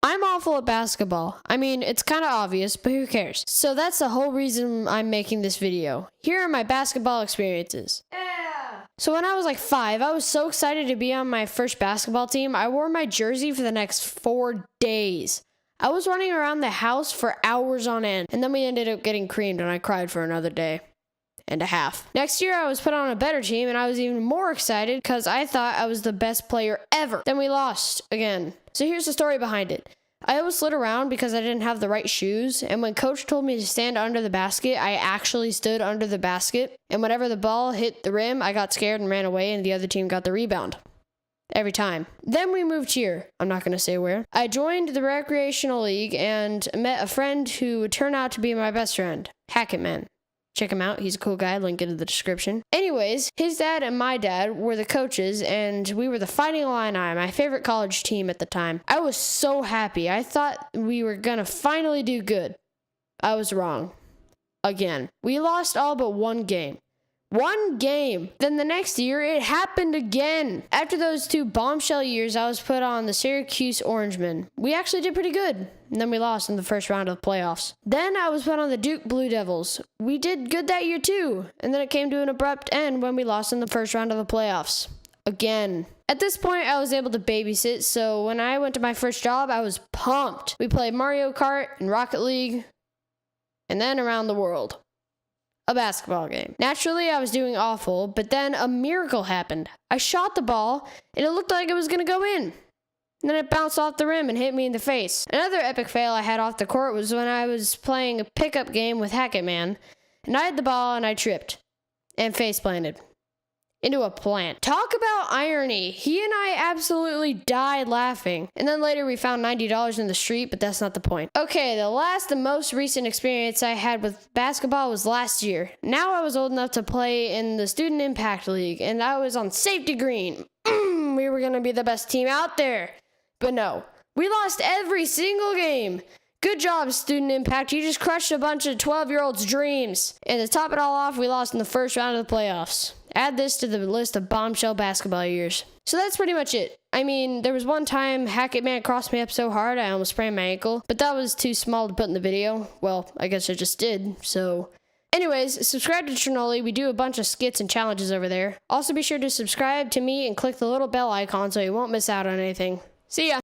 I'm awful at basketball. I mean, it's kind of obvious, but who cares? So that's the whole reason I'm making this video. Here are my basketball experiences. So when I was like 5, I was so excited to be on my first basketball team. I wore my jersey for the next 4 days. I was running around the house for hours on end, and then we ended up getting creamed and I cried for another day and a half. Next year, I was put on a better team and I was even more excited because I thought I was the best player ever. Then we lost again. So here's the story behind it. I always slid around because I didn't have the right shoes, and when coach told me to stand under the basket, I actually stood under the basket, and whenever the ball hit the rim, I got scared and ran away, and the other team got the rebound. Every time. Then we moved here. I'm not going to say where. I joined the recreational league and met a friend who would turn out to be my best friend, Hackett Man. Check him out. He's a cool guy. Link in the description. Anyways, his dad and my dad were the coaches, and we were the Fighting Illini, my favorite college team at the time. I was so happy. I thought we were going to finally do good. I was wrong. Again. We lost all but one game. One game. Then the next year, it happened again. After those 2 bombshell years, I was put on the Syracuse Orangemen. We actually did pretty good. And then we lost in the first round of the playoffs. Then I was put on the Duke Blue Devils. We did good that year too. And then it came to an abrupt end when we lost in the first round of the playoffs. Again. At this point, I was able to babysit, so when I went to my first job, I was pumped. We played Mario Kart and Rocket League, and then around the world. A basketball game. Naturally, I was doing awful, but then a miracle happened. I shot the ball, and it looked like it was going to go in. And then it bounced off the rim and hit me in the face. Another epic fail I had off the court was when I was playing a pickup game with Hackett Man, and I had the ball and I tripped and face planted into a plant. Talk about irony. He and I absolutely died laughing. And then later we found $90 in the street, but that's not the point. Okay, the last and most recent experience I had with basketball was last year. Now I was old enough to play in the Student Impact League, and I was on safety green. We were gonna be the best team out there. But no, we lost every single game. Good job, Student Impact. You just crushed a bunch of 12-year-olds' dreams. And to top it all off, we lost in the first round of the playoffs. Add this to the list of bombshell basketball years. So that's pretty much it. I mean, there was one time Hackett Man crossed me up so hard I almost sprained my ankle, but that was too small to put in the video. Well, I guess I just did, so... Anyways, subscribe to Trinoli. We do a bunch of skits and challenges over there. Also be sure to subscribe to me and click the little bell icon so you won't miss out on anything. See ya!